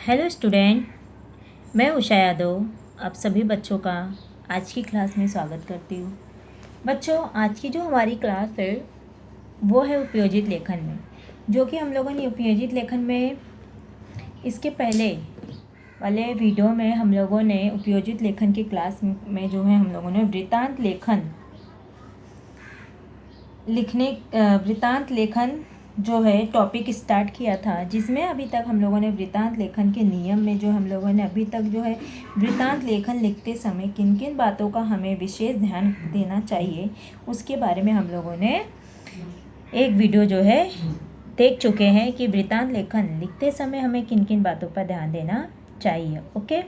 Hello student, मैं उषा यादव आप सभी बच्चों का आज की क्लास में स्वागत करती हूँ। बच्चों, आज की जो हमारी क्लास है वो है उपयोजित लेखन में, जो कि हम लोगों ने उपयोजित लेखन में इसके पहले वाले वीडियो में हम लोगों ने उपयोजित लेखन की क्लास में जो है हम लोगों ने वृत्तांत लेखन जो है टॉपिक स्टार्ट किया था, जिसमें अभी तक हम लोगों ने वृत्तांत लेखन के नियम में जो हम लोगों ने अभी तक जो है वृत्तांत लेखन लिखते समय किन किन बातों का हमें विशेष ध्यान देना चाहिए उसके बारे में हम लोगों ने एक वीडियो जो है देख चुके हैं कि वृत्तांत लेखन लिखते समय हमें किन किन बातों पर ध्यान देना चाहिए। ओके,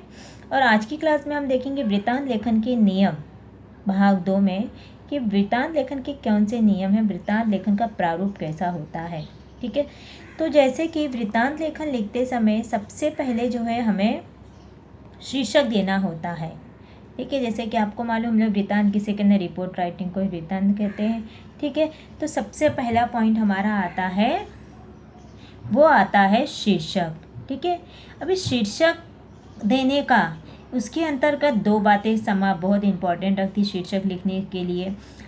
और आज की क्लास में हम देखेंगे वृत्तांत लेखन के नियम भाग 2 में कि वृत्तांत लेखन के कौन से नियम हैं, वृत्तांत लेखन का प्रारूप कैसा होता है। ठीक है, तो जैसे कि वृत्तांत लेखन लिखते समय सबसे पहले जो है हमें शीर्षक देना होता है। ठीक है, जैसे कि आपको मालूम, हम लोग वृत्तांत किसे कहते हैं, रिपोर्ट राइटिंग को वृत्तांत कहते हैं। ठीक है, तो सबसे पहला पॉइंट हमारा आता है शीर्षक। ठीक है, अभी शीर्षक देने का उसके अंतर्गत दो बातें बहुत इंपॉर्टेंट रखती शीर्षक लिखने के लिए।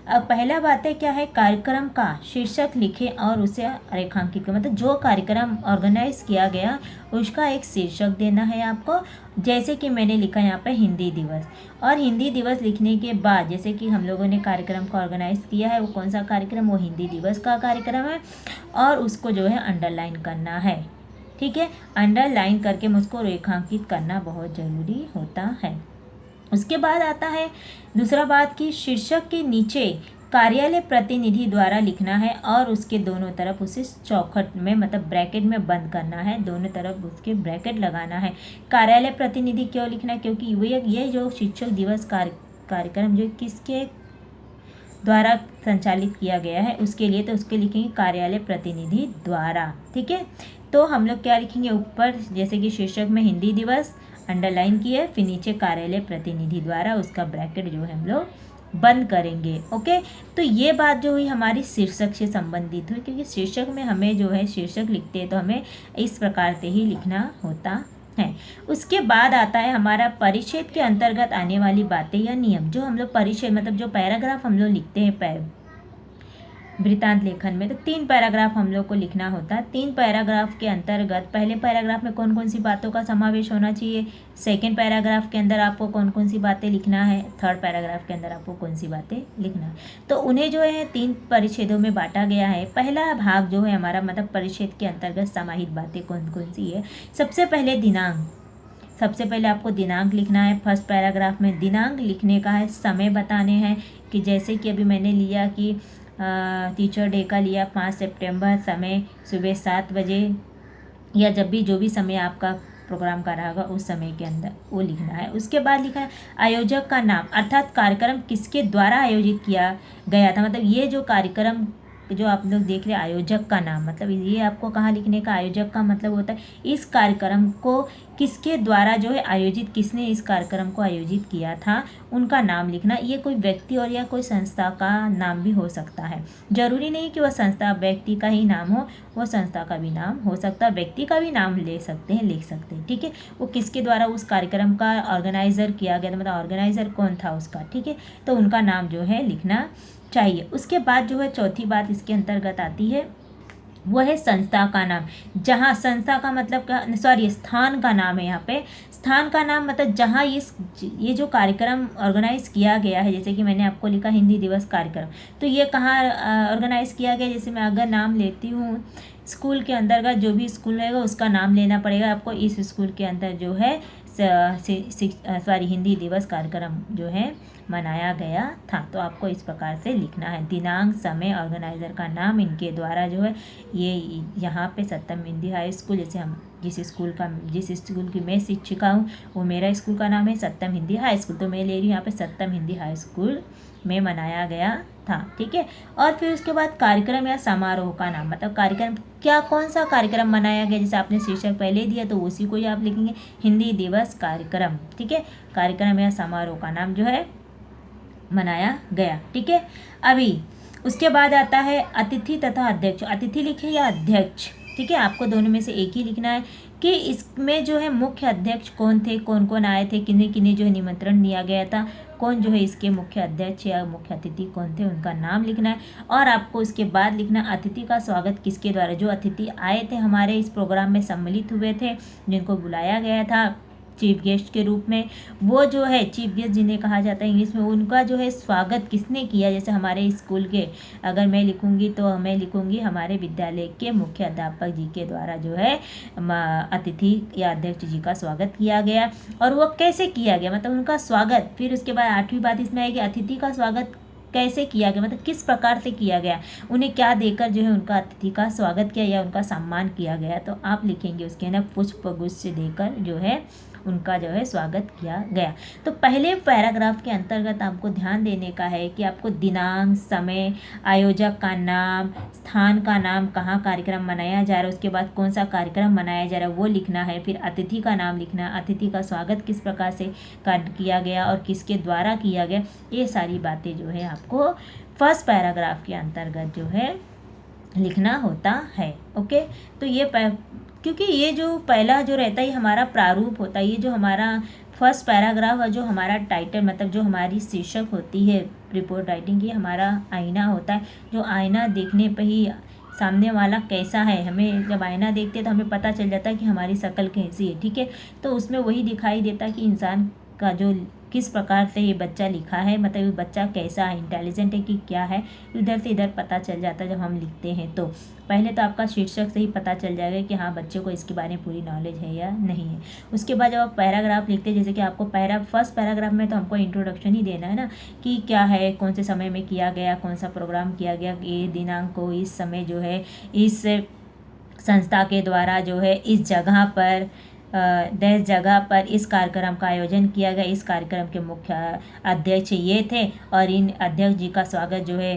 अब पहला बात है क्या है, कार्यक्रम का शीर्षक लिखें और उसे रेखांकित करें, मतलब जो कार्यक्रम ऑर्गेनाइज किया गया उसका एक शीर्षक देना है आपको। जैसे कि मैंने लिखा यहाँ पे हिंदी दिवस, और हिंदी दिवस लिखने के बाद जैसे कि हम लोगों ने कार्यक्रम को ऑर्गेनाइज किया है, वो कौन सा कार्यक्रम, वो हिंदी दिवस का कार्यक्रम है, और उसको जो है अंडरलाइन करना है। ठीक है, अंडरलाइन करके मुझको रेखांकित करना बहुत ज़रूरी होता है। उसके बाद आता है दूसरा बात कि शीर्षक के नीचे कार्यालय प्रतिनिधि द्वारा लिखना है और उसके दोनों तरफ उसे चौखट में मतलब ब्रैकेट में बंद करना है, दोनों तरफ उसके ब्रैकेट लगाना है। कार्यालय प्रतिनिधि क्यों लिखना है, क्योंकि ये जो शिक्षक दिवस कार्यक्रम जो किसके द्वारा संचालित किया गया है उसके लिए, तो उसके लिखेंगे कार्यालय प्रतिनिधि द्वारा। ठीक है, तो हम लोग क्या लिखेंगे, ऊपर जैसे कि शीर्षक में हिंदी दिवस अंडरलाइन किए, फिर नीचे कार्यालय प्रतिनिधि द्वारा उसका ब्रैकेट जो है हम लोग बंद करेंगे। ओके, तो ये बात जो हुई हमारी शीर्षक से संबंधित हुई, क्योंकि शीर्षक में हमें जो है शीर्षक लिखते हैं तो हमें इस प्रकार से ही लिखना होता है। उसके बाद आता है हमारा परिच्छेद के अंतर्गत आने वाली बातें या नियम। जो हम लोग परिच्छेद मतलब जो पैराग्राफ हम लोग लिखते हैं वृत्तांत लेखन में, तो 3 पैराग्राफ हम लोग को लिखना होता है। 3 पैराग्राफ के अंतर्गत पहले पैराग्राफ में कौन कौन सी बातों का समावेश होना चाहिए, सेकेंड पैराग्राफ के अंदर आपको कौन कौन सी बातें लिखना है, थर्ड पैराग्राफ के अंदर आपको कौन सी बातें लिखना है। तो उन्हें जो है 3 परिच्छेदों में बांटा गया है। पहला भाग जो है हमारा मतलब परिच्छेद के अंतर्गत समाहित बातें कौन कौन सी है। सबसे पहले आपको दिनांक लिखना है। फर्स्ट पैराग्राफ में दिनांक लिखने का है, समय बताने हैं कि जैसे कि अभी मैंने लिया कि टीचर डे का लिया 5 सितंबर, समय सुबह 7 बजे, या जब भी जो भी समय आपका प्रोग्राम का रहा होगा उस समय के अंदर वो लिखना है। उसके बाद लिखा है आयोजक का नाम, अर्थात कार्यक्रम किसके द्वारा आयोजित किया गया था, मतलब ये जो कार्यक्रम जो आप लोग देख रहे हैं आयोजक का नाम, मतलब ये आपको कहाँ लिखने का, आयोजक का मतलब होता है इस कार्यक्रम को किसके द्वारा जो है आयोजित, किसने इस कार्यक्रम को आयोजित किया था उनका नाम लिखना। ये कोई व्यक्ति और या कोई संस्था का नाम भी हो सकता है, जरूरी नहीं कि वह संस्था व्यक्ति का ही नाम हो, वो संस्था का भी नाम हो सकता है, व्यक्ति का भी नाम लिख सकते हैं। ठीक है, वो किसके द्वारा उस कार्यक्रम का ऑर्गेनाइजर किया गया था, मतलब ऑर्गेनाइजर कौन था उसका। ठीक है, तो उनका नाम जो है लिखना चाहिए। उसके बाद जो है चौथी बात इसके अंतर्गत आती है वो है संस्था का नाम। जहाँ संस्था का मतलब स्थान का नाम है। यहाँ पे स्थान का नाम मतलब जहाँ ये जो कार्यक्रम ऑर्गेनाइज किया गया है, जैसे कि मैंने आपको लिखा हिंदी दिवस कार्यक्रम, तो ये कहाँ ऑर्गेनाइज किया गया। जैसे मैं अगर नाम लेती हूँ स्कूल के अंतर्गत, जो भी स्कूल रहेगा उसका नाम लेना पड़ेगा आपको। इस स्कूल के अंदर जो है हिंदी दिवस कार्यक्रम जो है मनाया गया था, तो आपको इस प्रकार से लिखना है। दिनांक, समय, ऑर्गेनाइजर का नाम, इनके द्वारा जो है ये यहाँ पे सत्यम हिंदी हाई स्कूल, जैसे हम जिस स्कूल की मैं शिक्षिका हूँ वो मेरा स्कूल का नाम है सत्यम हिंदी हाई स्कूल, तो मैं ले रही हूँ यहाँ पे सत्यम हिंदी हाई स्कूल में मनाया गया था। ठीक है, और फिर उसके बाद कार्यक्रम या समारोह का नाम, मतलब कार्यक्रम क्या, कौन सा कार्यक्रम मनाया गया, जैसे आपने शीर्षक पहले दिया तो उसी को ही आप लिखेंगे हिंदी दिवस कार्यक्रम। ठीक है, कार्यक्रम या समारोह का नाम जो है मनाया गया। ठीक है, अभी उसके बाद आता है अतिथि तथा अध्यक्ष। अतिथि लिखे या अध्यक्ष, ठीक है, आपको दोनों में से एक ही लिखना है कि इसमें जो है मुख्य अध्यक्ष कौन थे, कौन कौन आए थे, किन्हें किन्हें जो है निमंत्रण दिया गया था, कौन जो है इसके मुख्य अध्यक्ष या मुख्य अतिथि कौन थे, उनका नाम लिखना है। और आपको उसके बाद लिखना अतिथि का स्वागत किसके द्वारा, जो अतिथि आए थे हमारे इस प्रोग्राम में सम्मिलित हुए थे, जिनको बुलाया गया था चीफ गेस्ट के रूप में, वो जो है चीफ गेस्ट जिन्हें कहा जाता है इंग्लिश में, उनका जो है स्वागत किसने किया। जैसे हमारे स्कूल के अगर मैं लिखूंगी तो मैं लिखूंगी हमारे विद्यालय के मुख्य अध्यापक जी के द्वारा जो है अतिथि या अध्यक्ष जी का स्वागत किया गया। और वो कैसे किया गया, मतलब उनका स्वागत। फिर उसके बाद 8वीं बात इसमें आएगी अतिथि का स्वागत कैसे किया गया, मतलब किस प्रकार से किया गया, उन्हें क्या देकर जो है उनका अतिथि का स्वागत किया या उनका सम्मान किया गया। तो आप लिखेंगे उसके ना पुष्प गुच्छ देकर जो है उनका जो है स्वागत किया गया। तो पहले पैराग्राफ के अंतर्गत आपको ध्यान देने का है कि आपको दिनांक, समय, आयोजक का नाम, स्थान का नाम, कहाँ कार्यक्रम मनाया जा रहा है, उसके बाद कौन सा कार्यक्रम मनाया जा रहा है वो लिखना है। फिर अतिथि का नाम लिखना, अतिथि का स्वागत किस प्रकार से किया गया और किसके द्वारा किया गया, ये सारी बातें जो है आपको फर्स्ट पैराग्राफ के अंतर्गत जो है लिखना होता है। ओके, तो ये क्योंकि ये जो पहला जो रहता है ये हमारा प्रारूप होता है, ये जो हमारा फर्स्ट पैराग्राफ और जो हमारा टाइटल मतलब जो हमारी शीर्षक होती है रिपोर्ट राइटिंग की, हमारा आईना होता है। जो आईना देखने पर ही सामने वाला कैसा है, हमें जब आईना देखते हैं तो हमें पता चल जाता है कि हमारी शक्ल कैसी है। ठीक है, तो उसमें वही दिखाई देता है कि इंसान का जो किस प्रकार से ये बच्चा लिखा है, मतलब ये बच्चा कैसा है, इंटेलिजेंट है कि क्या है, इधर से इधर पता चल जाता है जब हम लिखते हैं। तो पहले तो आपका शीर्षक से ही पता चल जाएगा कि हाँ बच्चे को इसके बारे में पूरी नॉलेज है या नहीं है। उसके बाद जब आप पैराग्राफ लिखते हैं, जैसे कि आपको फर्स्ट पैराग्राफ में तो हमको इंट्रोडक्शन ही देना है ना कि क्या है, कौन से समय में किया गया, कौन सा प्रोग्राम किया गया, ये दिनांक को इस समय जो है इस संस्था के द्वारा जो है इस जगह पर 10 जगह पर इस कार्यक्रम का आयोजन किया गया, इस कार्यक्रम के मुख्य अध्यक्ष ये थे और इन अध्यक्ष जी का स्वागत जो है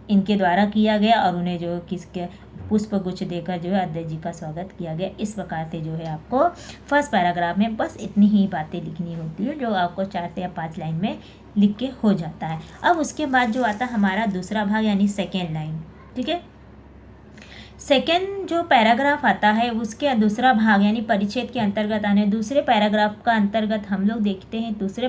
इनके द्वारा किया गया और उन्हें जो किसके पुष्प गुच्छ देकर जो है अध्यक्ष जी का स्वागत किया गया। इस प्रकार से जो है आपको फर्स्ट पैराग्राफ में बस इतनी ही बातें लिखनी होती है जो आपको 4 से या 5 लाइन में लिख के हो जाता है। अब उसके बाद जो आता है हमारा दूसरा भाग यानी सेकेंड लाइन। ठीक है, सेकेंड जो पैराग्राफ आता है उसके दूसरा भाग यानी परिच्छेद के अंतर्गत आने दूसरे पैराग्राफ का अंतर्गत हम लोग देखते हैं दूसरे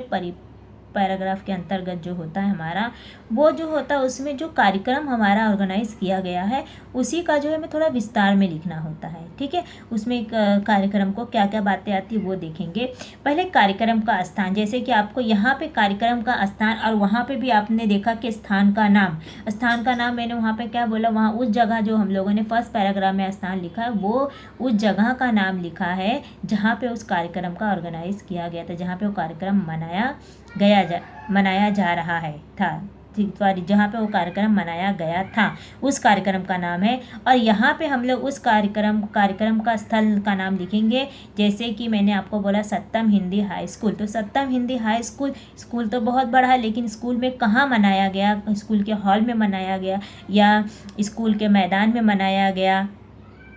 पैराग्राफ के अंतर्गत जो होता है हमारा वो जो होता है उसमें जो कार्यक्रम हमारा ऑर्गेनाइज किया गया है उसी का जो है हमें थोड़ा विस्तार में लिखना होता है। ठीक है, उसमें कार्यक्रम को क्या क्या बातें आती है वो देखेंगे। पहले कार्यक्रम का स्थान, जैसे कि आपको यहाँ पे कार्यक्रम का स्थान और वहाँ पे भी आपने देखा कि स्थान का नाम मैंने वहाँ पे क्या बोला, वहाँ उस जगह जो हम लोगों ने फर्स्ट पैराग्राफ में स्थान लिखा है वो उस जगह का नाम लिखा है जहाँ पे उस कार्यक्रम का ऑर्गेनाइज किया गया था, जहाँ पे वो कार्यक्रम मनाया जा रहा है जहाँ पे वो कार्यक्रम मनाया गया था उस कार्यक्रम का नाम है। और यहाँ पे हम लोग उस कार्यक्रम का स्थल का नाम लिखेंगे। जैसे कि मैंने आपको बोला सत्यम हिंदी हाई स्कूल, तो सत्यम हिंदी हाई स्कूल तो बहुत बड़ा है, लेकिन स्कूल में कहाँ मनाया गया, स्कूल के हॉल में मनाया गया या स्कूल के मैदान में मनाया गया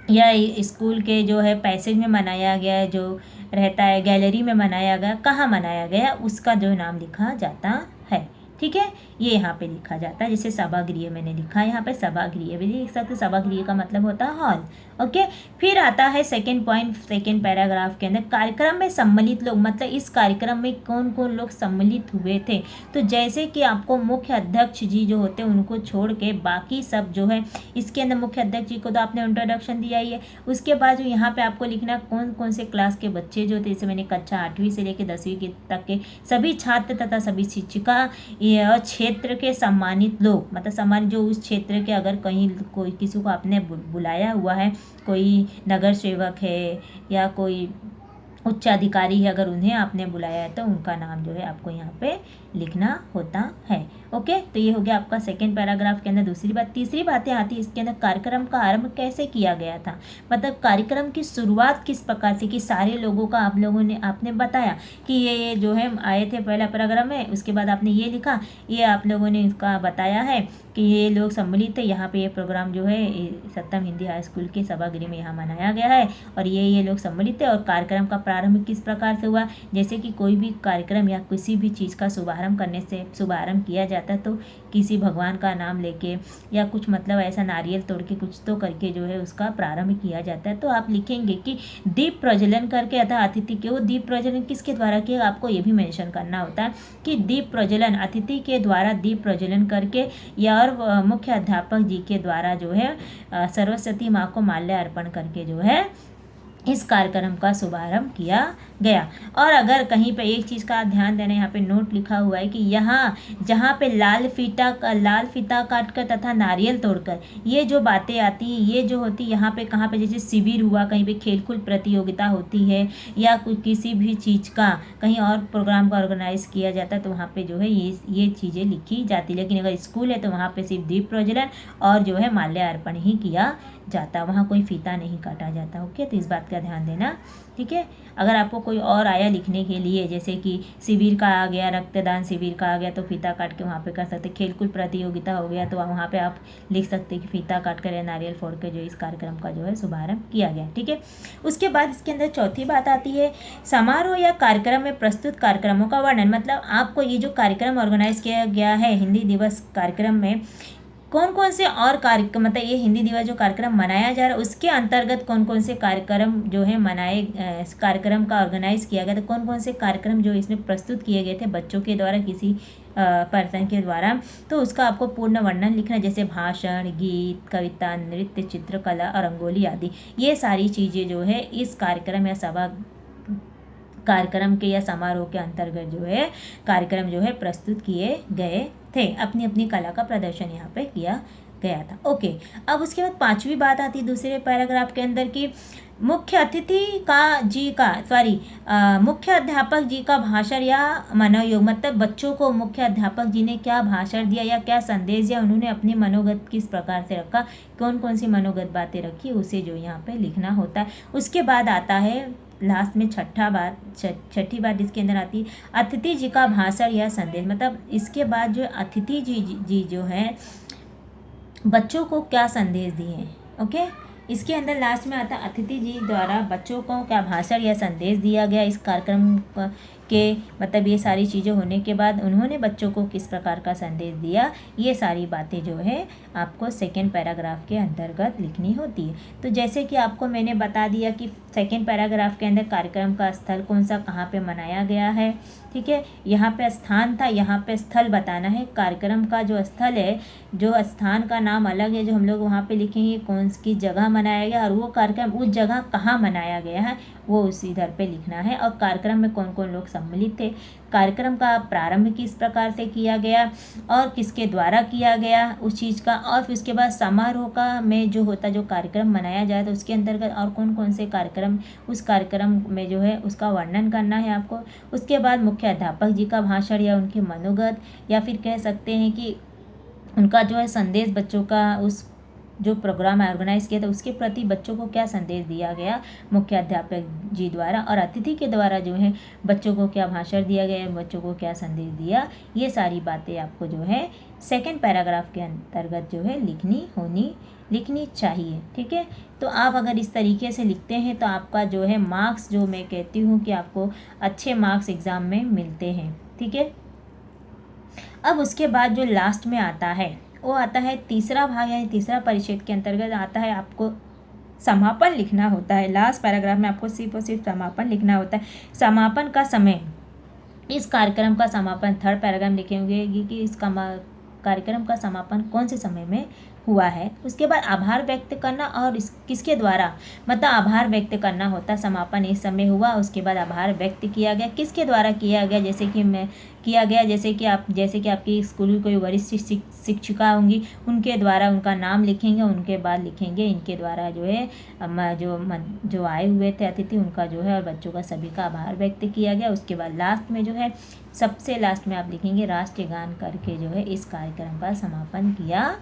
या स्कूल के जो है पैसेज में मनाया गया, जो रहता है गैलरी में मनाया गया, कहाँ मनाया गया उसका जो नाम लिखा जाता है। ठीक है, ये यहाँ पे लिखा जाता है। जैसे सभागृह मैंने लिखा है, यहाँ पे सभागृह भी लिख सकते, सभागृह का मतलब होता है हॉल। ओके, फिर आता है सेकेंड पॉइंट सेकेंड पैराग्राफ के अंदर कार्यक्रम में सम्मिलित लोग, मतलब इस कार्यक्रम में कौन कौन लोग सम्मिलित हुए थे। तो जैसे कि आपको मुख्य अध्यक्ष जी जो होते हैं उनको छोड़ के बाकी सब जो है इसके अंदर मुख्य अध्यक्ष जी को तो आपने इंट्रोडक्शन दिया ही है। उसके बाद जो यहाँ पे आपको लिखना कौन कौन से क्लास के बच्चे जो थे, जैसे मैंने कक्षा 8वीं से लेकर 10वीं तक के सभी छात्र तथा सभी शिक्षिका और क्षेत्र के सम्मानित लोग, मतलब सम्मानित जो उस क्षेत्र के अगर कहीं कोई किसी को आपने बुलाया हुआ है, कोई नगर सेवक है या कोई उच्च अधिकारी है, अगर उन्हें आपने बुलाया है तो उनका नाम जो है आपको यहाँ पे लिखना होता है। ओके, तो ये हो गया आपका सेकेंड पैराग्राफ के अंदर दूसरी बात। तीसरी बातें आती है इसके अंदर कार्यक्रम का आरंभ कैसे किया गया था, मतलब कार्यक्रम की शुरुआत किस प्रकार से, कि सारे लोगों का आपने बताया कि ये जो है आए थे पहला पैराग्राफ में, उसके बाद आपने ये लिखा, ये आप लोगों ने इसका बताया है कि ये लोग सम्मिलित थे, यहाँ पे ये प्रोग्राम जो है सत्यम हिंदी हाई स्कूल के सभागृह में यहाँ मनाया गया है और ये लोग सम्मिलित थे। और कार्यक्रम का प्रारंभ किस प्रकार से हुआ, जैसे कि कोई भी कार्यक्रम या किसी भी चीज़ का शुभारंभ शुभारंभ करने से शुभारंभ किया जाता है तो किसी भगवान का नाम लेके या कुछ मतलब ऐसा नारियल तोड़ के कुछ तो करके जो है उसका प्रारंभ किया जाता है। तो आप लिखेंगे कि दीप प्रज्वलन करके अतः अतिथि के, वो दीप प्रज्वलन किसके द्वारा किया आपको ये भी मेंशन करना होता है कि दीप प्रज्वलन अतिथि के द्वारा दीप प्रज्वलन करके या और मुख्य अध्यापक जी के द्वारा जो है सरस्वती माँ को माल्य अर्पण करके जो है इस कार्यक्रम का शुभारंभ किया गया। और अगर कहीं पे एक चीज़ का ध्यान देना, यहाँ पे नोट लिखा हुआ है कि यहाँ जहाँ पे लाल फीता काट कर तथा नारियल तोड़कर ये जो बातें आती हैं ये जो होती यहाँ पे कहाँ पे जैसे शिविर हुआ, कहीं पे खेलकूद प्रतियोगिता होती है या किसी भी चीज़ का कहीं और प्रोग्राम का ऑर्गेनाइज किया जाता है तो वहाँ पे जो है ये चीज़ें लिखी जाती। लेकिन अगर स्कूल है तो वहाँ पे सिर्फ दीप प्रज्वलन और जो है माल्य अर्पण ही किया जाता, वहाँ कोई फीता नहीं काटा जाता। ओके, तो इस बात का ध्यान देना, ठीक है। अगर आपको कोई और आया लिखने के लिए जैसे कि शिविर का आ गया, रक्तदान शिविर का आ गया तो फीता काट के वहाँ पे कर सकते, खेलकूद प्रतियोगिता हो गया तो वहाँ पे आप लिख सकते कि फीता काट कर या नारियल फोड़ के जो इस कार्यक्रम का जो है शुभारंभ किया गया, ठीक है। उसके बाद इसके अंदर चौथी बात आती है समारोह या कार्यक्रम में प्रस्तुत कार्यक्रमों का वर्णन। मतलब आपको ये जो कार्यक्रम ऑर्गेनाइज किया गया है हिंदी दिवस कार्यक्रम में कौन कौन से और कार्यक्रम, मतलब ये हिंदी दिवस जो कार्यक्रम मनाया जा रहा है उसके अंतर्गत कौन कौन से कार्यक्रम जो है कार्यक्रम का ऑर्गेनाइज किया गया, तो कौन कौन से कार्यक्रम जो इसमें प्रस्तुत किए गए थे बच्चों के द्वारा किसी पर्सन के द्वारा, तो उसका आपको पूर्ण वर्णन लिखना, जैसे भाषण, गीत, कविता, नृत्य, चित्रकला और रंगोली आदि। ये सारी चीज़ें जो है इस कार्यक्रम या सभा कार्यक्रम के या समारोह के अंतर्गत जो है कार्यक्रम जो है प्रस्तुत किए गए थे, अपनी अपनी कला का प्रदर्शन यहाँ पे किया गया था। ओके, अब उसके बाद पांचवी बात आती है दूसरे पैराग्राफ के अंदर की मुख्य अध्यापक जी का भाषण या मनोयोग, मतलब बच्चों को मुख्य अध्यापक जी ने क्या भाषण दिया या क्या संदेश दिया, उन्होंने अपने मनोगत किस प्रकार से रखा, कौन कौन सी मनोगत बातें रखी, उसे जो यहाँ पे लिखना होता है। उसके बाद आता है लास्ट में छठी बात इसके अंदर आती है अतिथि जी का भाषण या संदेश। मतलब इसके बाद जो अतिथि जी जो है बच्चों को क्या संदेश दिए, ओके। इसके अंदर लास्ट में आता अतिथि जी द्वारा बच्चों को क्या भाषण या संदेश दिया गया इस कार्यक्रम के, मतलब ये सारी चीज़ें होने के बाद उन्होंने बच्चों को किस प्रकार का संदेश दिया, ये सारी बातें जो है आपको सेकेंड पैराग्राफ के अंतर्गत लिखनी होती है। तो जैसे कि आपको मैंने बता दिया कि सेकेंड पैराग्राफ के अंदर कार्यक्रम का स्थल कौन सा कहाँ पे मनाया गया है, ठीक है। यहाँ पे स्थान था, यहाँ पे स्थल बताना है। कार्यक्रम का जो स्थल है, जो स्थान का नाम अलग है, जो हम लोग वहाँ पे लिखेंगे कौन सी जगह मनाया गया और वो कार्यक्रम उस जगह कहाँ मनाया गया है वो उस इधर पे लिखना है। और कार्यक्रम में कौन कौन लोग सम्मिलित थे, कार्यक्रम का प्रारंभ किस प्रकार से किया गया और किसके द्वारा किया गया उस चीज़ का, और फिर उसके बाद समारोह का में जो होता जो कार्यक्रम मनाया जाए तो उसके अंतर्गत और कौन कौन से कार्यक्रम उस कार्यक्रम में जो है उसका वर्णन करना है आपको। उसके बाद मुख्य अध्यापक जी का भाषण या उनकी मनोगत या फिर कह सकते हैं कि उनका जो है संदेश बच्चों का, उस जो प्रोग्राम ऑर्गेनाइज किया था उसके प्रति बच्चों को क्या संदेश दिया गया मुख्य अध्यापक जी द्वारा, और अतिथि के द्वारा जो है बच्चों को क्या भाषण दिया गया, बच्चों को क्या संदेश दिया, ये सारी बातें आपको जो है सेकंड पैराग्राफ के अंतर्गत जो है लिखनी चाहिए, ठीक है। तो आप अगर इस तरीके से लिखते हैं तो आपका जो है मार्क्स, जो मैं कहती हूँ कि आपको अच्छे मार्क्स एग्ज़ाम में मिलते हैं, ठीक है। अब उसके बाद जो लास्ट में आता है वो आता है तीसरा भाग, यानी तीसरा परिच्छेद के अंतर्गत आता है आपको समापन लिखना होता है। लास्ट पैराग्राफ में आपको सिर्फ और सिर्फ समापन लिखना होता है। समापन का समय, इस कार्यक्रम का समापन थर्ड पैराग्राफ लिखेंगे कि इस कार्यक्रम का समापन कौन से समय में हुआ है। उसके बाद आभार व्यक्त करना, और किसके द्वारा, मतलब आभार व्यक्त करना होता, समापन इस समय हुआ, उसके बाद आभार व्यक्त किया गया, किसके द्वारा किया गया, जैसे कि आपकी स्कूल की कोई वरिष्ठ शिक्षिका होंगी उनके द्वारा उनका नाम लिखेंगे, उनके बाद लिखेंगे इनके द्वारा जो है जो आए हुए थे अतिथि उनका जो है और बच्चों का सभी का आभार व्यक्त किया गया। उसके बाद लास्ट में जो है सबसे लास्ट में आप लिखेंगे राष्ट्रीय गान करके जो है इस कार्यक्रम का समापन किया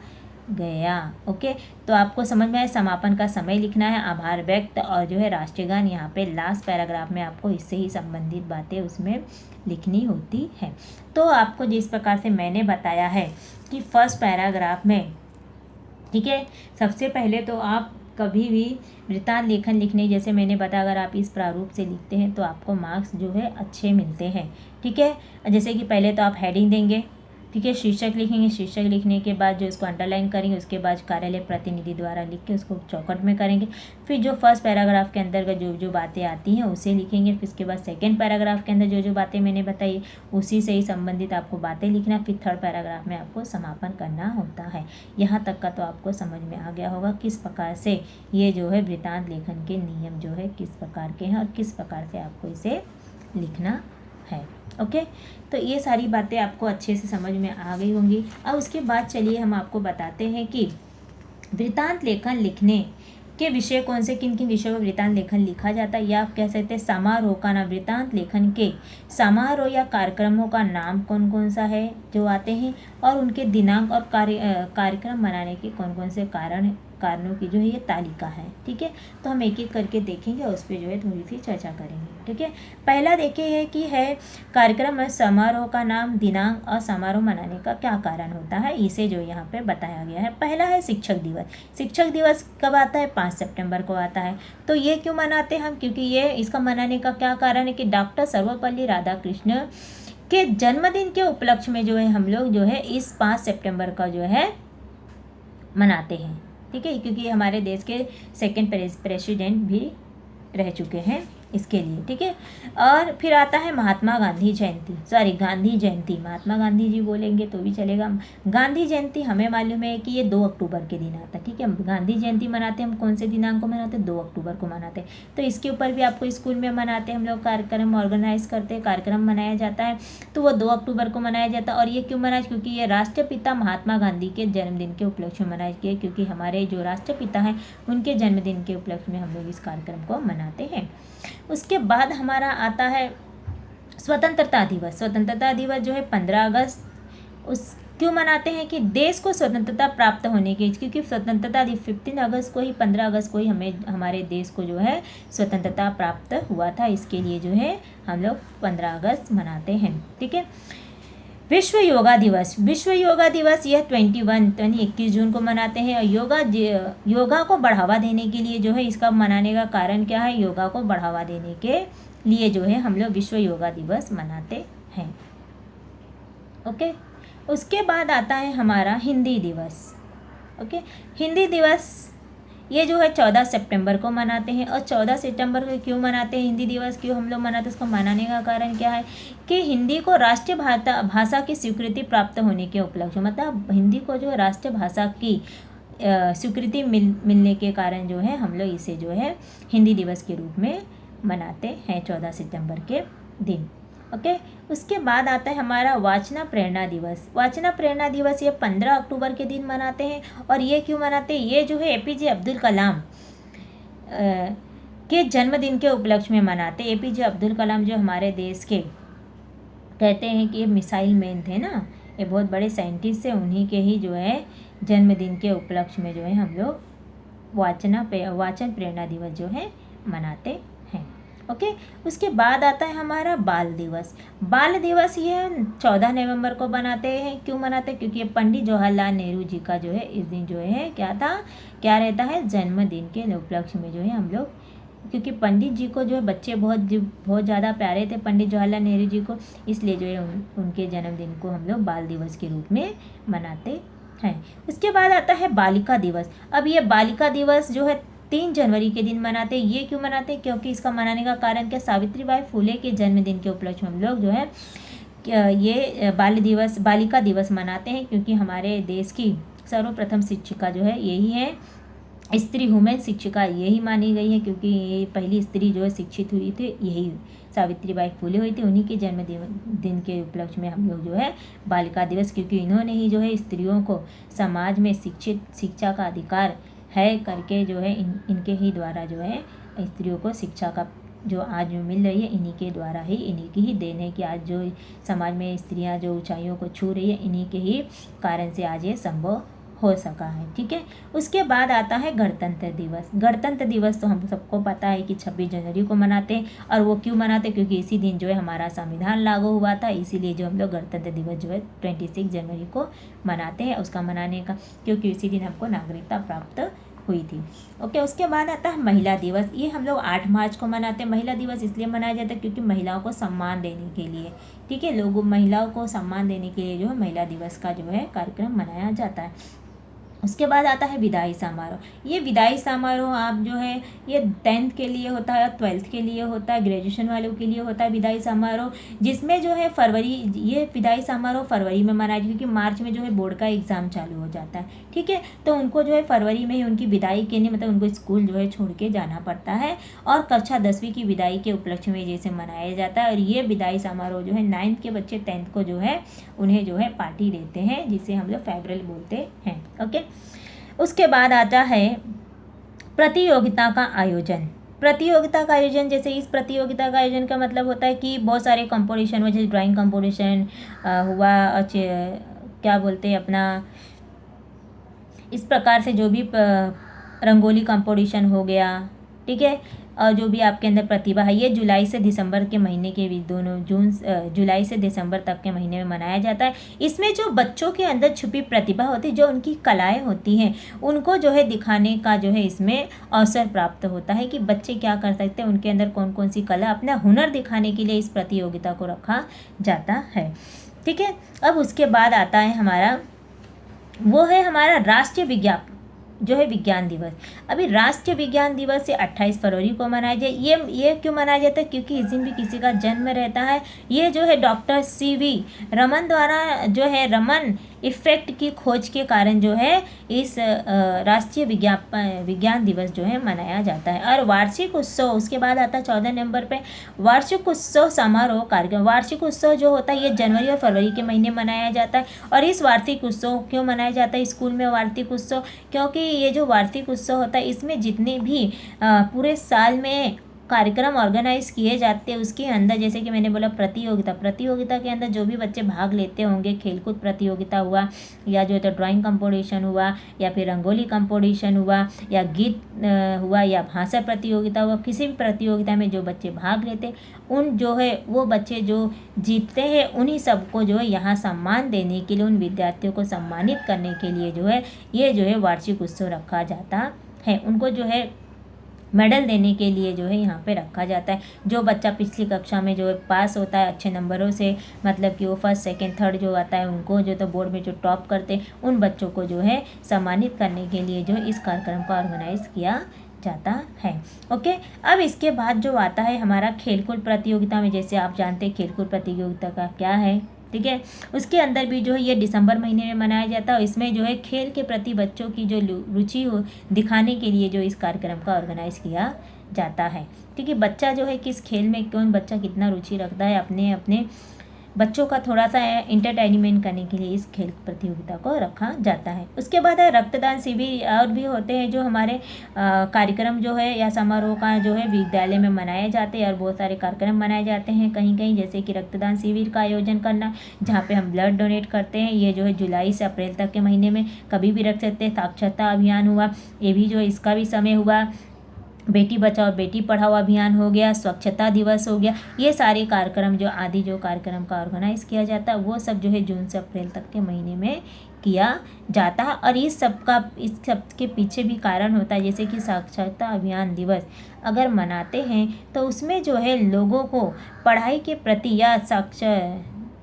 गया। ओके, तो आपको समझ में आया, समापन का समय लिखना है, आभार व्यक्त और जो है राष्ट्रीय गान यहाँ पे लास्ट पैराग्राफ में आपको इससे ही संबंधित बातें उसमें लिखनी होती है। तो आपको जिस प्रकार से मैंने बताया है कि फर्स्ट पैराग्राफ में, ठीक है, सबसे पहले तो आप कभी भी वृत्तांत लेखन लिखने, जैसे मैंने बताया, अगर आप इस प्रारूप से लिखते हैं तो आपको मार्क्स जो है अच्छे मिलते हैं। ठीक है, जैसे कि पहले तो आप हेडिंग देंगे, ठीक है, शीर्षक लिखेंगे, शीर्षक लिखने के बाद जो इसको अंडरलाइन करेंगे, उसके बाद कार्यालय प्रतिनिधि द्वारा लिख के उसको चौखट में करेंगे। फिर जो फर्स्ट पैराग्राफ के अंदर जो जो बातें आती हैं उसे लिखेंगे। फिर उसके बाद सेकंड पैराग्राफ के अंदर जो जो बातें मैंने बताई उसी से ही संबंधित आपको बातें लिखना। फिर थर्ड पैराग्राफ में आपको समापन करना होता है। यहाँ तक का तो आपको समझ में आ गया होगा किस प्रकार से ये जो है वृत्तांत लेखन के नियम जो है किस प्रकार के हैं और किस प्रकार से आपको इसे लिखना है। ओके, तो ये सारी बातें आपको अच्छे से समझ में आ गई होंगी। अब उसके बाद चलिए हम आपको बताते हैं कि वृत्तांत लेखन लिखने के विषय कौन से, किन किन विषयों पर वृत्तांत लेखन लिखा जाता है, या आप कह सकते हैं समारोह का नाम। वृत्तांत लेखन के समारोह या कार्यक्रमों का नाम कौन कौन सा है जो आते हैं, और उनके दिनांक और कार्यक्रम मनाने के कौन कौन से कारणों की जो है ये तालिका है। ठीक है, तो हम एक एक करके देखेंगे और उस पर जो है थोड़ी सी चर्चा करेंगे। ठीक है, पहला देखिए है कि है कार्यक्रम में समारोह का नाम, दिनांक और समारोह मनाने का क्या कारण होता है, इसे जो यहाँ पे बताया गया है। पहला है शिक्षक दिवस। शिक्षक दिवस कब आता है? 5 सितंबर को आता है। तो ये क्यों मनाते हैं हम? क्योंकि ये इसका मनाने का क्या कारण है कि डॉक्टर सर्वपल्ली राधाकृष्ण के जन्मदिन के उपलक्ष्य में जो है हम लोग जो है इस 5 सितंबर का जो है मनाते हैं। ठीक है, क्योंकि हमारे देश के सेकंड प्रेसिडेंट भी रह चुके हैं इसके लिए। ठीक है, और फिर आता है महात्मा गांधी जयंती, गांधी जयंती, महात्मा गांधी जी बोलेंगे तो भी चलेगा। गांधी जयंती हमें मालूम है कि ये 2 अक्टूबर के दिन आता है। ठीक है, गांधी जयंती मनाते हैं हम कौन से दिनांक को मनाते हैं? 2 अक्टूबर को मनाते हैं। तो इसके ऊपर भी आपको स्कूल में मनाते हैं हम लोग, कार्यक्रम ऑर्गेनाइज करते हैं, कार्यक्रम मनाया जाता है। तो वो 2 अक्टूबर को मनाया जाता है। और ये क्यों मनाया? क्योंकि ये राष्ट्रपिता महात्मा गांधी के जन्मदिन के उपलक्ष्य में मनाया गया, क्योंकि हमारे जो राष्ट्रपिता हैं उनके जन्मदिन के उपलक्ष्य में हम लोग इस कार्यक्रम को मनाते हैं। उसके बाद हमारा आता है स्वतंत्रता दिवस। स्वतंत्रता दिवस जो है 15 अगस्त। उस क्यों मनाते हैं? कि देश को स्वतंत्रता प्राप्त होने की, क्योंकि स्वतंत्रता 15 अगस्त को ही, 15 अगस्त को ही हमारे देश को जो है स्वतंत्रता प्राप्त हुआ था। इसके लिए जो है हम लोग 15 अगस्त मनाते हैं। ठीक है, विश्व योगा दिवस। विश्व योगा दिवस यह 21 जून को मनाते हैं। और योगा को बढ़ावा देने के लिए जो है इसका मनाने का कारण क्या है? योगा को बढ़ावा देने के लिए जो है हम लोग विश्व योगा दिवस मनाते हैं। ओके, उसके बाद आता है हमारा हिंदी दिवस। ओके, हिंदी दिवस ये जो है 14 सितंबर को मनाते हैं। और 14 सितंबर को क्यों मनाते हैं हिंदी दिवस, क्यों हम लोग मनाते हैं? उसको मनाने का कारण क्या है कि हिंदी को राष्ट्रीय भाषा की स्वीकृति प्राप्त होने के उपलक्ष्य, मतलब हिंदी को जो राष्ट्रीय भाषा की स्वीकृति मिलने के कारण जो है हम लोग इसे जो है हिंदी दिवस के रूप में मनाते हैं 14 सितंबर के दिन। ओके, उसके बाद आता है हमारा वाचना प्रेरणा दिवस। वाचना प्रेरणा दिवस ये 15 अक्टूबर के दिन मनाते हैं। और ये क्यों मनाते हैं? ये जो है एपीजे अब्दुल कलाम के जन्मदिन के उपलक्ष्य में मनाते हैं। एपीजे अब्दुल कलाम जो हमारे देश के कहते हैं कि ये मिसाइल मैन थे ना, ये बहुत बड़े साइंटिस्ट थे, उन्हीं के ही जो है जन्मदिन के उपलक्ष्य में जो है हम लोग वाचन प्रेरणा दिवस जो है मनाते हैं। ओके, उसके बाद आता है हमारा बाल दिवस। बाल दिवस ये 14 नवंबर को मनाते हैं। क्यों मनाते हैं? क्योंकि ये पंडित जवाहरलाल नेहरू जी का जो है इस दिन जो है क्या रहता है? जन्मदिन के उपलक्ष्य में जो है हम लोग, क्योंकि पंडित जी को जो है बच्चे बहुत ज़्यादा प्यारे थे पंडित जवाहरलाल नेहरू जी को, इसलिए जो है उनके जन्मदिन को हम लोग बाल दिवस के रूप में मनाते हैं। उसके बाद आता है बालिका दिवस। अब ये बालिका दिवस जो है 3 जनवरी के दिन मनाते हैं। ये क्यों मनाते हैं? क्योंकि इसका मनाने का कारण क्या? सावित्रीबाई फुले के जन्मदिन के उपलक्ष्य में हम लोग जो है ये बालिका दिवस मनाते हैं, क्योंकि हमारे देश की सर्वप्रथम शिक्षिका जो है यही है, स्त्री वुमेन शिक्षिका यही मानी गई है, क्योंकि ये पहली स्त्री जो है शिक्षित हुई थी यही सावित्रीबाई फुले हुई थी। उन्हीं के जन्मदिन के उपलक्ष्य में हम लोग जो है बालिका दिवस, क्योंकि इन्होंने ही जो है स्त्रियों को समाज में शिक्षा का अधिकार है करके जो है इनके ही द्वारा जो है स्त्रियों को शिक्षा का जो आज मिल रही है इन्हीं के द्वारा ही, इन्हीं की ही देन है कि आज जो समाज में स्त्रियां जो ऊंचाइयों को छू रही है इन्हीं के ही कारण से आज ये संभव हो सका है। ठीक है, उसके बाद आता है गणतंत्र दिवस। गणतंत्र दिवस तो हम सबको पता है कि 26 जनवरी को मनाते हैं। और वो क्यों मनाते हैं? क्योंकि इसी दिन जो है हमारा संविधान लागू हुआ था, इसीलिए जो हम लोग गणतंत्र दिवस जो है 26 जनवरी को मनाते हैं। उसका मनाने का क्योंकि इसी दिन हमको नागरिकता प्राप्त हुई थी। ओके, उसके बाद आता है महिला दिवस। ये हम लोग 8 मार्च को मनाते हैं। महिला दिवस इसलिए मनाया जाता है क्योंकि महिलाओं को सम्मान देने के लिए, ठीक है, लोगों महिलाओं को सम्मान देने के लिए जो है महिला दिवस का जो है कार्यक्रम मनाया जाता है। उसके बाद आता है विदाई समारोह। ये विदाई समारोह आप जो है ये 10th के लिए होता है, 12th के लिए होता है, ग्रेजुएशन वालों के लिए होता है विदाई समारोह, जिसमें जो है ये विदाई समारोह फरवरी में मनाया, क्योंकि मार्च में जो है बोर्ड का एग्ज़ाम चालू हो जाता है, ठीक है। तो उनको जो है फरवरी में ही उनकी विदाई के लिए मतलब उनको स्कूल जो है छोड़ के जाना पड़ता है, और कक्षा 10वीं की विदाई के उपलक्ष्य में जैसे मनाया जाता है। और ये विदाई समारोह जो है 9th के बच्चे 10th को जो है उन्हें जो है पार्टी देते हैं, जिसे हम लोग फेयरवेल बोलते हैं। ओके, उसके बाद आता है प्रतियोगिता का आयोजन। प्रतियोगिता का आयोजन, जैसे इस प्रतियोगिता का आयोजन का मतलब होता है कि बहुत सारे कंपटीशन हुआ, जैसे ड्राइंग कंपटीशन हुआ, क्या बोलते हैं अपना, इस प्रकार से जो भी रंगोली कंपटीशन हो गया, ठीक है, और जो भी आपके अंदर प्रतिभा है, ये जुलाई से दिसंबर के महीने के भी जुलाई से दिसंबर तक के महीने में मनाया जाता है। इसमें जो बच्चों के अंदर छुपी प्रतिभा होती है, जो उनकी कलाएं होती हैं, उनको जो है दिखाने का जो है इसमें अवसर प्राप्त होता है कि बच्चे क्या कर सकते हैं, उनके अंदर कौन कौन सी कला, अपना हुनर दिखाने के लिए इस प्रतियोगिता को रखा जाता है, ठीक है। अब उसके बाद आता है हमारा राष्ट्रीय विज्ञान दिवस। अभी राष्ट्रीय विज्ञान दिवस से 28 फरवरी को मनाया जाए। ये क्यों मनाया जाता है? क्योंकि इस दिन भी किसी का जन्म रहता है। ये जो है डॉक्टर CV रमन द्वारा जो है रमन इफेक्ट की खोज के कारण जो है इस राष्ट्रीय विज्ञान दिवस जो है मनाया जाता है। और वार्षिक उत्सव, उसके बाद आता है 14 नवंबर पे वार्षिक उत्सव समारोह कार्यक्रम। वार्षिक उत्सव जो होता है ये जनवरी और फरवरी के महीने मनाया जाता है। और इस वार्षिक उत्सव क्यों मनाया जाता है स्कूल में वार्षिक उत्सव? क्योंकि ये जो वार्षिक उत्सव होता है इसमें जितने भी पूरे साल में कार्यक्रम ऑर्गेनाइज किए जाते हैं उसके अंदर, जैसे कि मैंने बोला प्रतियोगिता के अंदर जो भी बच्चे भाग लेते होंगे, खेलकूद प्रतियोगिता हुआ, या जो है ड्राइंग कंपटीशन हुआ, या फिर रंगोली कंपटीशन हुआ, या गीत हुआ, या भाषा प्रतियोगिता हुआ, किसी भी प्रतियोगिता में जो बच्चे भाग लेते उन जो है वो बच्चे जो जीतते हैं उन्हीं सबको जो है यहाँ सम्मान देने के लिए, उन विद्यार्थियों को सम्मानित करने के लिए जो है ये जो है वार्षिक उत्सव रखा जाता है। उनको जो है मेडल देने के लिए जो है यहाँ पे रखा जाता है। जो बच्चा पिछली कक्षा में जो है पास होता है अच्छे नंबरों से, मतलब कि वो फर्स्ट सेकंड थर्ड जो आता है उनको जो तो बोर्ड में जो टॉप करते उन बच्चों को जो है सम्मानित करने के लिए जो इस कार्यक्रम का ऑर्गेनाइज किया जाता है। ओके, अब इसके बाद जो आता है हमारा खेलकूद प्रतियोगिता में, जैसे आप जानते हैं खेलकूद प्रतियोगिता का क्या है, ठीक है। उसके अंदर भी जो है ये दिसंबर महीने में मनाया जाता है। इसमें जो है खेल के प्रति बच्चों की जो रुचि हो दिखाने के लिए जो इस कार्यक्रम का ऑर्गेनाइज किया जाता है, ठीक है। बच्चा जो है किस खेल में कौन बच्चा कितना रुचि रखता है, अपने अपने बच्चों का थोड़ा सा इंटरटेनमेंट करने के लिए इस खेल प्रतियोगिता को रखा जाता है। उसके बाद है रक्तदान शिविर और भी होते हैं जो हमारे कार्यक्रम जो है या समारोह का जो है विद्यालय में मनाए जाते हैं, और बहुत सारे कार्यक्रम मनाए जाते हैं कहीं कहीं, जैसे कि रक्तदान शिविर का आयोजन करना जहाँ पे हम ब्लड डोनेट करते हैं। ये जो है जुलाई से अप्रैल तक के महीने में कभी भी रख सकते हैं। साक्षरता अभियान हुआ, ये भी जो इसका भी समय हुआ। बेटी बचाओ बेटी पढ़ाओ अभियान हो गया, स्वच्छता दिवस हो गया। ये सारे कार्यक्रम जो कार्यक्रम का ऑर्गेनाइज किया जाता है वो सब जो है जून से अप्रैल तक के महीने में किया जाता है। और इस सब के पीछे भी कारण होता है, जैसे कि साक्षरता अभियान दिवस अगर मनाते हैं तो उसमें जो है लोगों को पढ़ाई के प्रति या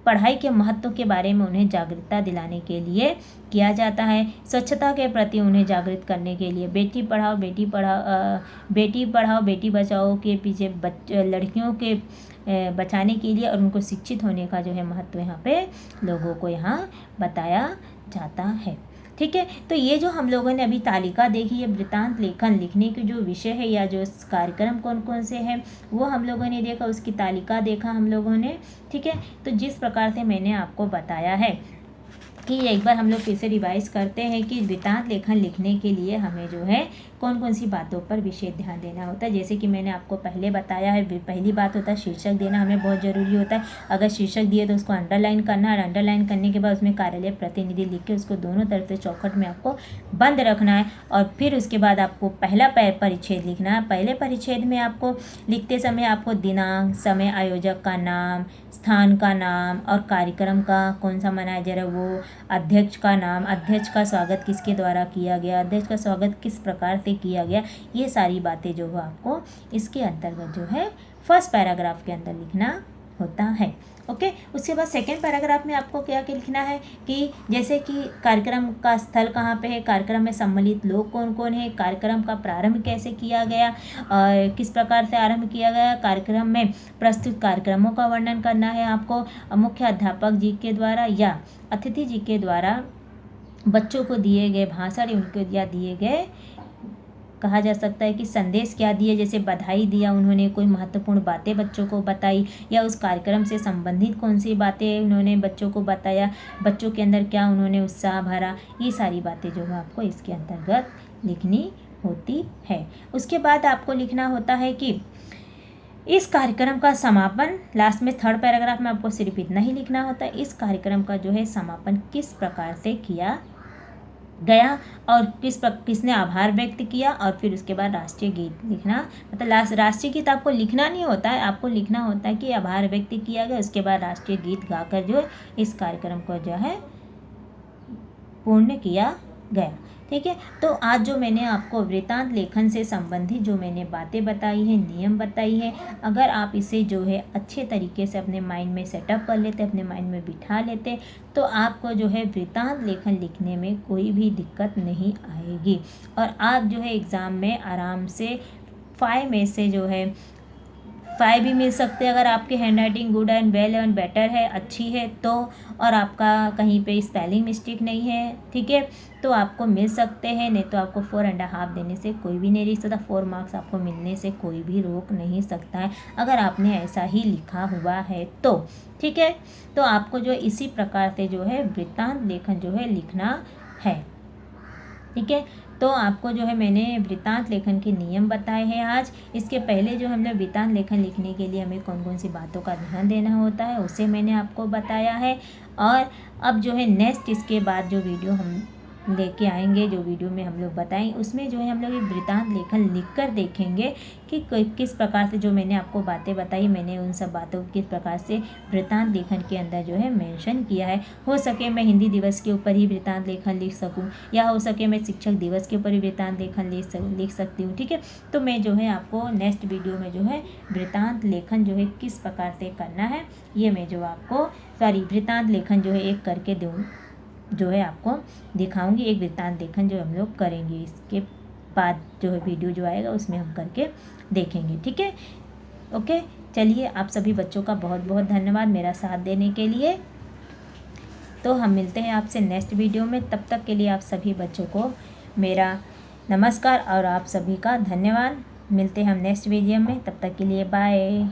पढ़ाई के महत्व के बारे में उन्हें जागरूकता दिलाने के लिए किया जाता है। स्वच्छता के प्रति उन्हें जागृत करने के लिए बेटी पढ़ाओ बेटी बचाओ के पीछे लड़कियों के बचाने के लिए और उनको शिक्षित होने का जो है महत्व यहाँ पे लोगों को यहाँ बताया जाता है, ठीक है। तो ये जो हम लोगों ने अभी तालिका देखी है वृत्तांत लेखन लिखने के जो विषय है या जो कार्यक्रम कौन कौन से हैं वो हम लोगों ने देखा, उसकी तालिका देखा हम लोगों ने, ठीक है। तो जिस प्रकार से मैंने आपको बताया है कि एक बार हम लोग फिर से रिवाइज करते हैं कि वृत्तांत लेखन लिखने के लिए हमें जो है कौन कौन सी बातों पर विशेष ध्यान देना होता है। जैसे कि मैंने आपको पहले बताया है, पहली बात होता है शीर्षक देना हमें बहुत ज़रूरी होता है। अगर शीर्षक दिए तो उसको अंडरलाइन करना है, अंडरलाइन करने के बाद उसमें कार्यालय प्रतिनिधि लिख के उसको दोनों तरफ से चौखट में आपको बंद रखना है। और फिर उसके बाद आपको पहला परिच्छेद लिखना है। पहले परिच्छेद में आपको लिखते समय आपको दिनांक, समय, आयोजक का नाम, स्थान का नाम और कार्यक्रम का कौन सा मनाया जा रहा है वो, अध्यक्ष का नाम, अध्यक्ष का स्वागत किसके द्वारा किया गया, अध्यक्ष का स्वागत किस प्रकार से किया गया, ये सारी बातें जो है आपको इसके अंतर्गत जो है फर्स्ट पैराग्राफ के अंदर लिखना होता है। ओके, उसके बाद सेकेंड पैराग्राफ में आपको क्या क्या लिखना है कि जैसे कि कार्यक्रम का स्थल कहाँ पे है, कार्यक्रम में सम्मिलित लोग कौन कौन है, कार्यक्रम का प्रारंभ कैसे किया गया और किस प्रकार से आरंभ किया गया, कार्यक्रम में प्रस्तुत कार्यक्रमों का वर्णन करना है आपको मुख्य अध्यापक जी के द्वारा या अतिथि जी के द्वारा बच्चों को दिए गए भाषण, उनको या दिए गए कहा जा सकता है कि संदेश क्या दिए, जैसे बधाई दिया उन्होंने, कोई महत्वपूर्ण बातें बच्चों को बताई या उस कार्यक्रम से संबंधित कौन सी बातें उन्होंने बच्चों को बताया, बच्चों के अंदर क्या उन्होंने उत्साह भरा, ये सारी बातें जो है आपको इसके अंतर्गत लिखनी होती है। उसके बाद आपको लिखना होता है कि इस कार्यक्रम का समापन, लास्ट में थर्ड पैराग्राफ में आपको सिर्फ इतना ही लिखना होता है, इस कार्यक्रम का जो है समापन किस प्रकार से किया गया और किसने आभार व्यक्त किया। और फिर उसके बाद राष्ट्रीय गीत लिखना, मतलब राष्ट्रीय गीत आपको लिखना नहीं होता है, आपको लिखना होता है कि आभार व्यक्त किया गया, उसके बाद राष्ट्रीय गीत गाकर जो इस कार्यक्रम को जो है पूर्ण किया गया। ठीक है, तो आज जो मैंने आपको वृत्तांत लेखन से संबंधित जो मैंने बातें बताई हैं, नियम बताई हैं, अगर आप इसे जो है अच्छे तरीके से अपने माइंड में सेटअप कर लेते, अपने माइंड में बिठा लेते, तो आपको जो है वृत्तांत लेखन लिखने में कोई भी दिक्कत नहीं आएगी और आप जो है एग्ज़ाम में आराम से 5 में से जो है 5 भी मिल सकते हैं अगर आपकी hand writing good and well and better है, अच्छी है तो, और आपका कहीं पे स्पेलिंग मिस्टेक नहीं है, ठीक है, तो आपको मिल सकते हैं। नहीं तो आपको 4.5 देने से कोई भी नहीं रोक सकता, 4 मार्क्स आपको मिलने से कोई भी रोक नहीं सकता है अगर आपने ऐसा ही लिखा हुआ है तो। ठीक है, तो आपको जो इसी प्रकार से जो है वृत्तांत लेखन जो है लिखना है। ठीक है, तो आपको जो है मैंने वृत्तांत लेखन के नियम बताए हैं आज। इसके पहले जो हमने वृत्तांत लेखन लिखने के लिए हमें कौन कौन सी बातों का ध्यान देना होता है उसे मैंने आपको बताया है। और अब जो है नेक्स्ट इसके बाद जो वीडियो हम लेके आएंगे, जो वीडियो में हम लोग बताएं, उसमें जो है हम लोग ये वृत्तांत लेखन लिखकर देखेंगे कि किस प्रकार से जो मैंने आपको बातें बताई, मैंने उन सब बातों को किस प्रकार से वृत्तांत लेखन के अंदर जो है मेंशन किया है। हो सके मैं हिंदी दिवस के ऊपर ही वृत्तांत लेखन लिख सकूं या हो सके मैं शिक्षक दिवस के ऊपर ही वृत्तांत लेखन लिख सकती हूँ। ठीक है, तो मैं जो है आपको नेक्स्ट वीडियो में जो है वृत्तांत लेखन जो है किस प्रकार से करना है ये मैं जो आपको वृत्तांत लेखन जो है एक करके जो है आपको दिखाऊंगी। एक वृत्तांत लेखन जो हम लोग करेंगे, इसके बाद जो है वीडियो जो आएगा उसमें हम करके देखेंगे। ठीक है, ओके, चलिए आप सभी बच्चों का बहुत बहुत धन्यवाद मेरा साथ देने के लिए। तो हम मिलते हैं आपसे नेक्स्ट वीडियो में, तब तक के लिए आप सभी बच्चों को मेरा नमस्कार और आप सभी का धन्यवाद। मिलते हैं हम नेक्स्ट वीडियो में, तब तक के लिए बाय।